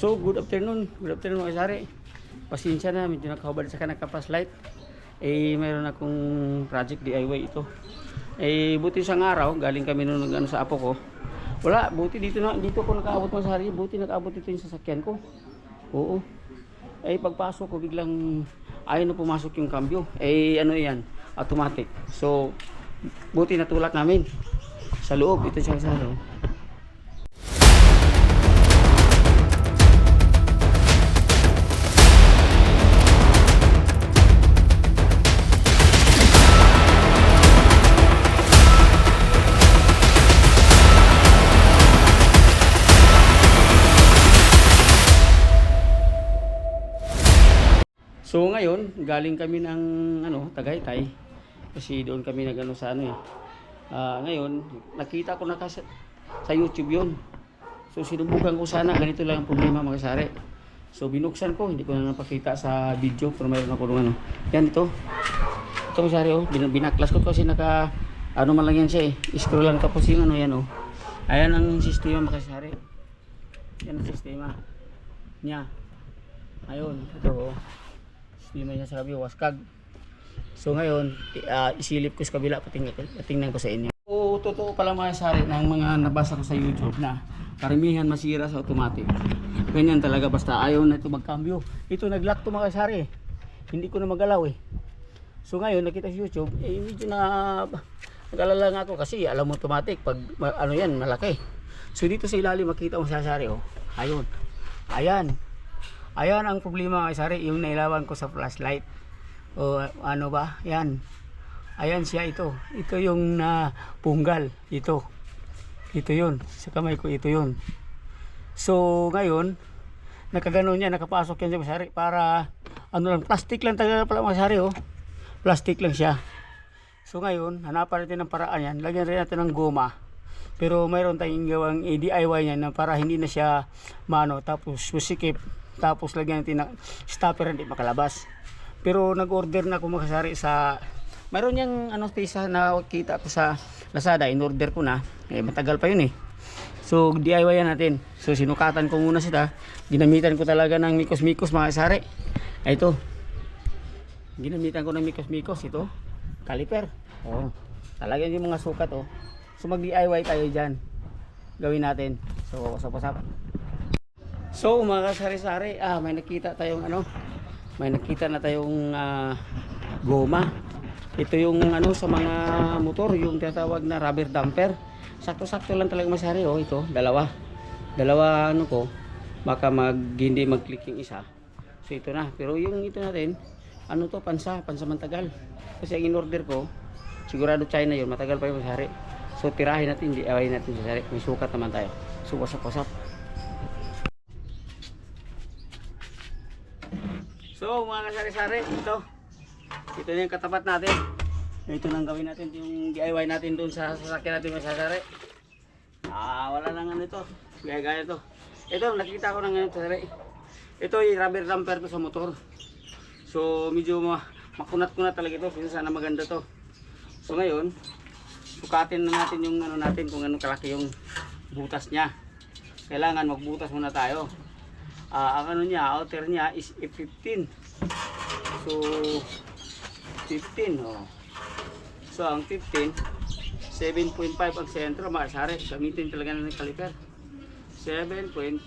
So, good afternoon. Good afternoon mga sari. Pasensya na, medyo nakahubad sa nagka-flashlight. Mayroon akong project DIY ito. Buti isang araw, galing kami nung nag-ano sa apo ko. Wala, buti dito ako nakaabot mga sari. Buti nakaabot ito yung sasakyan ko. Oo. Pagpasok ko, biglang ayaw na pumasok yung cambio. Ano yan? Automatic. So, buti natulak namin. Sa loob, ito siya sa loob. So ngayon, galing kami ng Tagaytay kasi doon kami nagano sa ngayon, nakita ko na sa YouTube 'yon. So sinubukan ko sana, ganito lang ang problema mga sari. So binuksan ko, hindi ko na napakita sa video pero mayroon ako ng Yan ito. Ito mga sari binaklas ko kasi man lang yan siya Scroll lang tapos yung yan Ayan ang sistema mga sari. Yan ang sistema niya. Ayun, ito Hindi man niya sa kabila, waskag. So ngayon, isilip ko sa kabila, patingnan ko sa inyo. Totoo pala mga sari ng mga nabasa ko sa YouTube na karamihan masira sa automatic. Ganyan talaga basta ayaw na ito magkambyo. Ito naglock to mga sari. Hindi ko na magalaw So ngayon nakita sa YouTube, medyo nag-alala nga ako kasi alam mo automatic pag yan malaki. So dito sa ilalim makita mo sa sari Ayun. Ayan ang problema mga sari, yung nailawan ko sa flashlight. Yan. Ayan siya ito. Ito yung punggal. Ito yun. Sa kamay ko ito yun. So ngayon, nakaganon niya, nakapasok yan mga sari para plastic lang talaga pala mga sari Plastic lang siya. So ngayon, hanapan natin ng paraan yan. Lagyan rin natin ng goma. Pero mayroon tayong gawang DIY niya na para hindi na siya tapos susikip. Tapos lagyan natin ng stopper hindi makalabas. Pero nag-order na ako mga sari sa mayroon yang pisa na kita ko sa Lazada, in-order ko na. Matagal pa yun So DIY yan natin. So sinukatan ko muna sila. Ginamitan ko talaga ng mikos-mikos mga sari. Ito. Ginamitan ko ng mikos-mikos ito. Caliper. Talagang yung mga sukat So mag-DIY tayo diyan. Gawin natin. So wasap-wasap. So mga sari-sari, may nakita tayong may nakita na tayong goma. Ito yung sa mga motor, yung tinatawag na rubber damper. Sakto-sakto lang talaga masari ito, dalawa ko, baka hindi mag-click yung isa. So ito na, pero yung ito natin, pansamantagal. Kasi ang in-order ko, sigurado China yun, matagal pa yung masari. So tirahin natin, DIY natin masari. May sukat naman tayo. So wasap-wasap. So mga sari-sari, ito na yung katapat natin. Ito nang gawin natin yung DIY natin doon sa sasakyan natin mga sari. Wala nang ito. Gaya-gaya ito. Ito nakita ko ng sari. Ito yung rubber damper to sa motor. So medyo makunat-kunat talaga ito. Sana maganda to. So ngayon, sukatin na natin yung natin kung anong kalaki yung butas niya. Kailangan magbutas muna tayo. Ang outer niya is 15. So 15 So ang 15 7.5 ang sentro mga sari. Gamitin talaga ng caliper. 7.5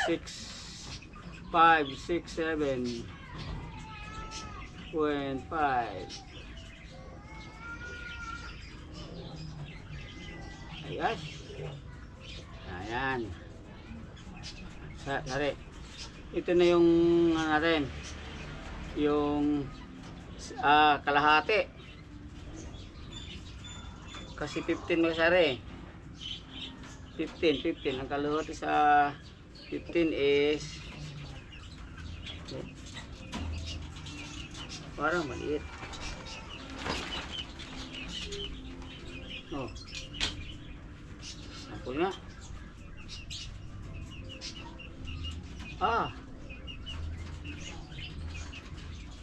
6 5 6 7.5 Ayan. Sari. Ito na yung natin. Yung kalahati. Kasi 15 mga sari. 15. Ang kalahati sa 15 is parang maliit. Sample nga.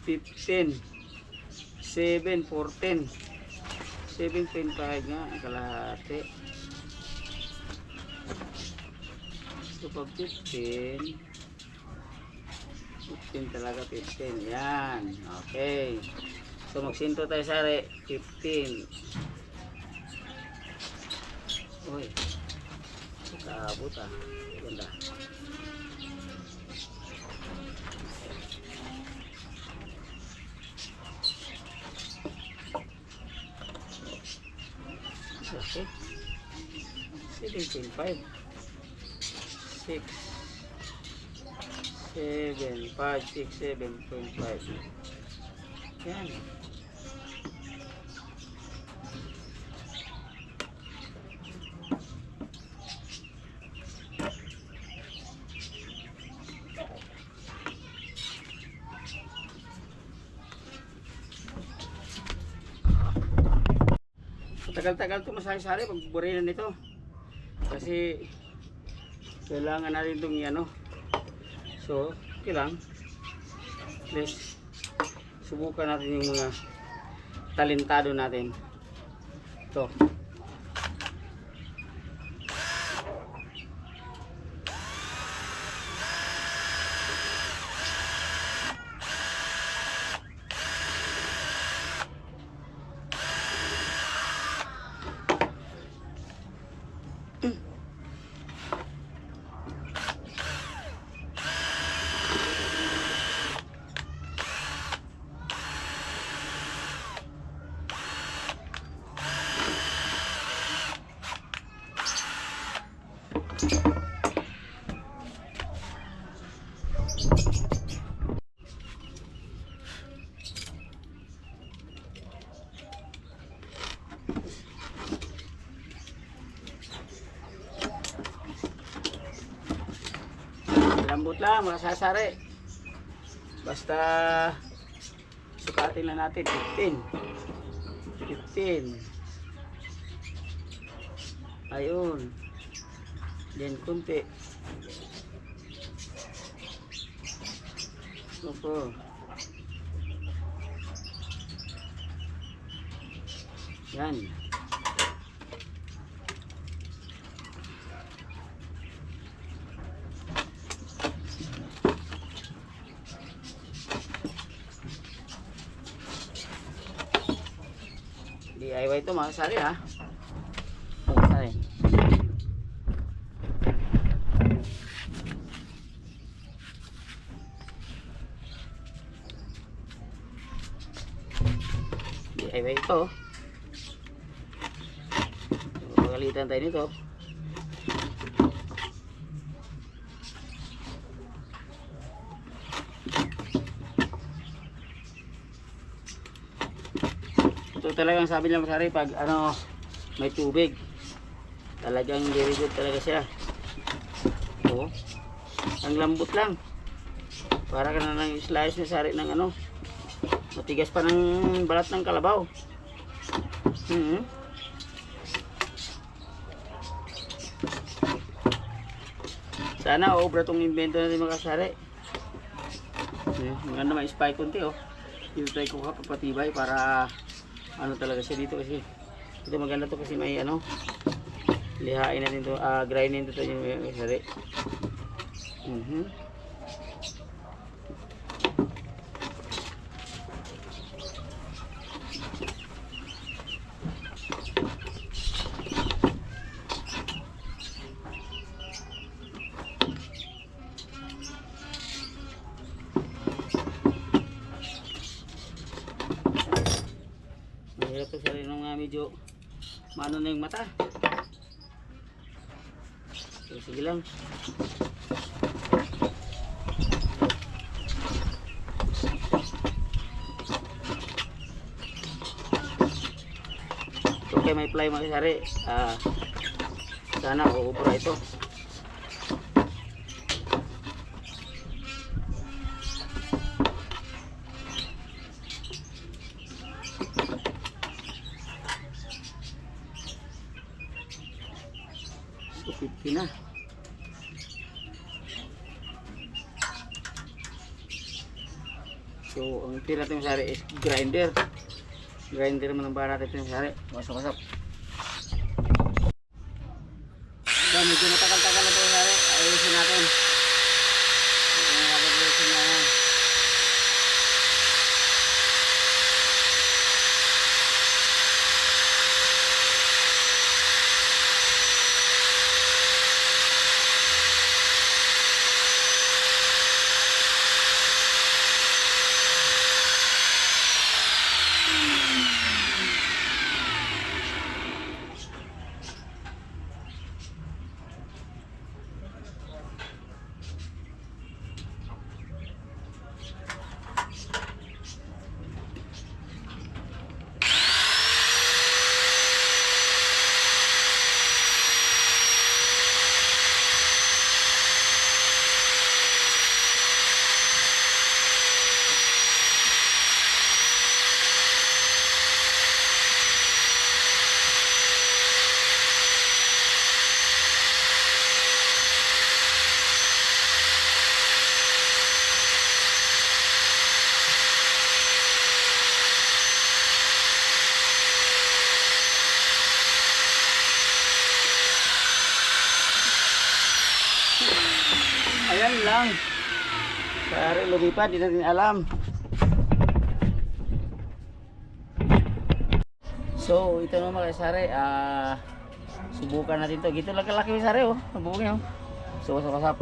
15 7 14 7.5 nga ang kalahati. So pag 15 talaga, 15. Yan. Okay. So magsinto tayo sari. 15. Uy. Kaabot ah. Ganda. Okay. 17.5 6 7 5 6 7.5. Yan. Tagal-tagal ito masari-sari pag burinan nito. Kasi kailangan natin itong ano. So, okay lang. Let's subukan natin yung mga talentado natin. Ito. Lambot lang, masasari. Basta sukatin lang natin 15. Ayun. Then kunti. Opo. Yan. DIY ito mga kasari ha. Mga kasari. DIY ito. Magalitan tayo nito. Ito talagang sabi ng masari pag ano may tubig talagang very good talaga siya. Oo. Ang lambot lang para ka na lang slice na sari ng ano matigas pa ng balat ng kalabaw. Sana obra tong invento natin mga kasari. Maganda may spike konti oh. Dito tayo ko papatibay para ano talaga siya dito kasi ito maganda to kasi may ano lihain natin to grindin to yung sari. Mahirap to sari nung medyo maano na yung mata. So, sige lang. Okay, may fly mga sari. Sana uubra ito. So 50 na. So ang tira natin sari is grinder. Grinder naman ng barat ito yung sari. Wasap-wasap. So, medyo matagal-tagal na ito yung sari. Ayusin natin. Ayusin natin. Ayan lang. Sari lumipad, di natin alam. So, ito naman mga sari. Subukan natin to. Gito lang kalaki yung sari oh. Nabungi oh. So, wasap-wasap.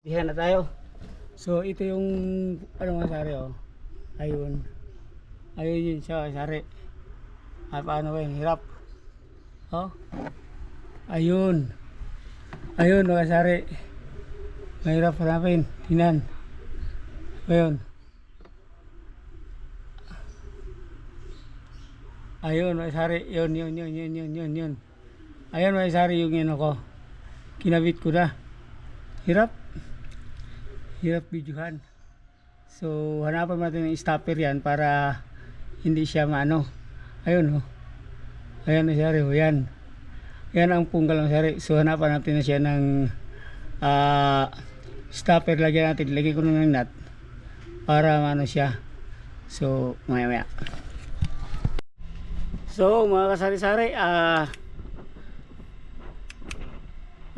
Diyan na tayo. So ito yung ano nga sari oh. Ayun. Ayun yun siya sari. Paano ba yung hirap? Oh. Ayun. Ayun mga sari. Mahirap hanapin. Tingnan. Ayun. Ayun mga sari. Yun. Ayun mga sari yung yun ako. Kinabit ko na. Hirap videohan. So hanapan natin yung stopper yan para hindi siya maano. Ayun oh. Ayan na siya rin. Yan. Yan ang punggal ng sari. So hanapan natin na siya ng stopper. Lagyan natin. Lagyan ko ng nut para maano siya. So maya. So mga kasari-sari,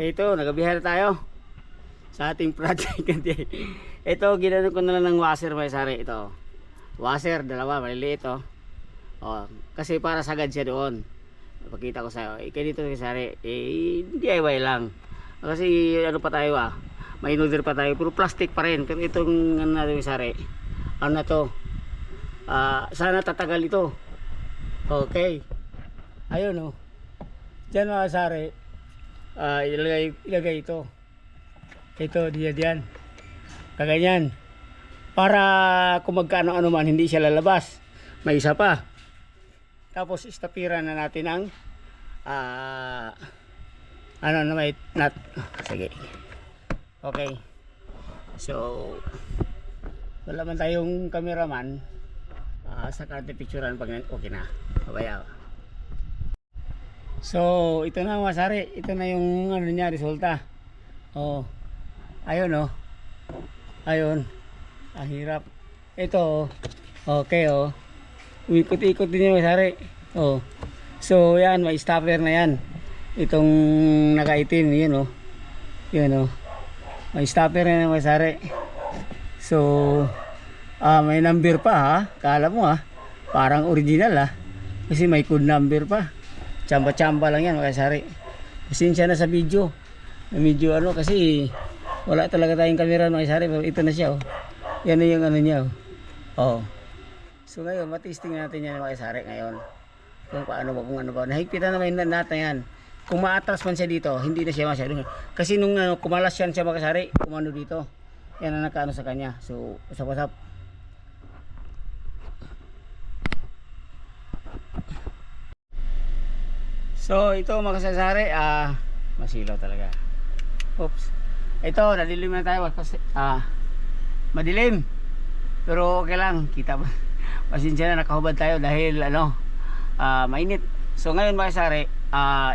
ito nagabihan na tayo sa ating project. Ito ginano ko na lang ng washer mga sari. Ito washer, dalawa, maliliit oh. Oh, kasi para sagad siya doon. Pakita ko sa iyo. Dito mga sari, DIY lang. Kasi ano pa tayo may noder pa tayo, pero plastic pa rin. Pero itong ano natin mga sari, ano na to, sana tatagal ito. Okay. Ayun oh. Diyan mga sari, ilagay ito. Ito diyan. Kaganyan. Para kung magkano-ano man hindi siya lalabas. May isa pa. Tapos istapiran na natin ang ano na may nut. Sige. Okay. So wala man tayong cameraman, sa karte picturean pag okay na. Babaya. So ito na mga sari, ito na yung ano niya resulta. Oh. Ayun oh. Ayun. Ang hirap. Ito oh. Okay oh. Umikot-ikot din yung sari. Oh. So yan, may stopper na yan. Itong nakaitim, yun oh. Yun oh. May stopper na yung sari. So may number pa ha. Kala mo ha. Parang original ha. Kasi may code number pa. Chamba-chamba lang yan mga sari. Pasensya na sa video. Medyo ano kasi wala talaga tayong camera mga sari. Ito na siya oh. Yan na yung ano niya oh. Oh. So ngayon matisting natin yan mga sari ngayon. Kung paano ba, kung ano ba. Nahigpitan naman natin yan. Kung maatras man siya dito, hindi na siya masyado. Kasi nung kumalas yan siya mga sari, kumano dito. Yan ang nakaano sa kanya. So usap-usap. So ito mga kasasari, masilaw talaga. Oops. Ito, nadilim na tayo kasi madilim. Pero okay lang, kita ba? Pasensya na, nakahubad tayo dahil ano, mainit. So ngayon mga kasasari,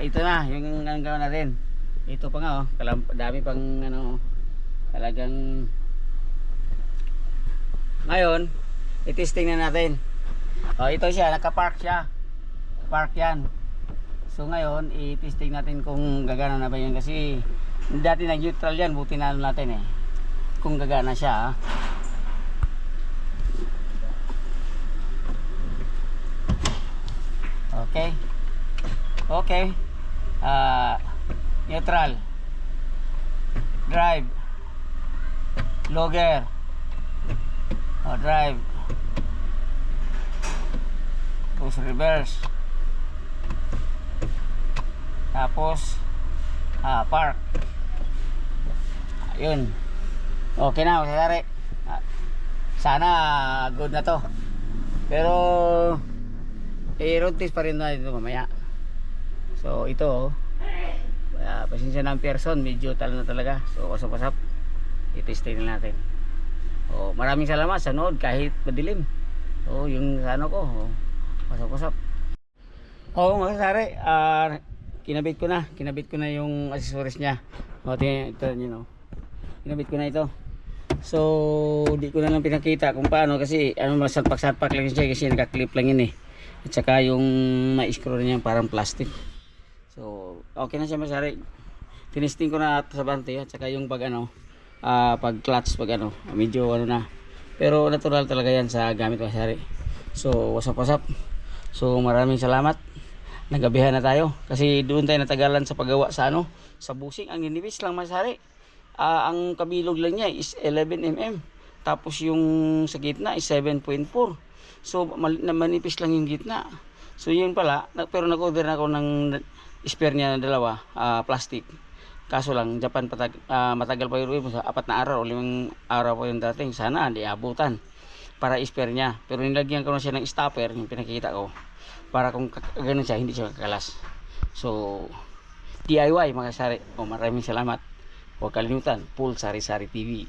ito na yung ang gawin natin. Ito pa nga oh, dami pang ano, talagang ngayon, i-testing na natin. Oh, ito siya, naka-park siya. Park yan. So ngayon, i-testing natin kung gagana na ba yun kasi dati nag-neutral yan, buti na natin eh. Kung gagana siya. Okay. Okay. Neutral. Drive. Logger. Drive. Push reverse. Tapos park. Ayun. Okay na, masasari. Sana good na to. Pero road test pa rin na ito mamaya. So ito pasensya ng person, medyo talo na talaga. So pasap-pasap i-testing na natin. Maraming salamat sa nood kahit madilim. Yung ano ko, pasap-pasap. Mga kasari, kinabit ko na yung accessories niya. Ito you know. Kinabit ko na ito. So di ko na lang pinakita kung paano kasi ano masalpak-salpak lang siya kasi naka-clip lang yun eh. At saka yung ma-screw niya parang plastic. So okay na siya masari. Tinisting ko na sa bante at saka yung pag ano, pag clutch pag ano, medyo ano na. Pero natural talaga yan sa gamit masari. So wasap-wasap. So maraming salamat. Nagabihan na tayo kasi doon tayo natagalan sa paggawa sa ano, sa busing. Ang ninipis lang masari. Ang kabilog lang niya is 11 mm. Tapos yung sa gitna is 7.4. So manipis lang yung gitna. So yun pala, pero nag-order na ako ng spare niya na dalawa, plastic. Kaso lang Japan matagal pa yun, 4 na araw o 5 araw pa yung dating. Sana hindi abutan para spare niya. Pero nilagyan ko na siya ng stopper, yung pinakita ko. Para kung ganun siya, hindi siya kakalas. So DIY mga sari. Maraming salamat. Huwag kalimutan, Pool Sari Sari TV.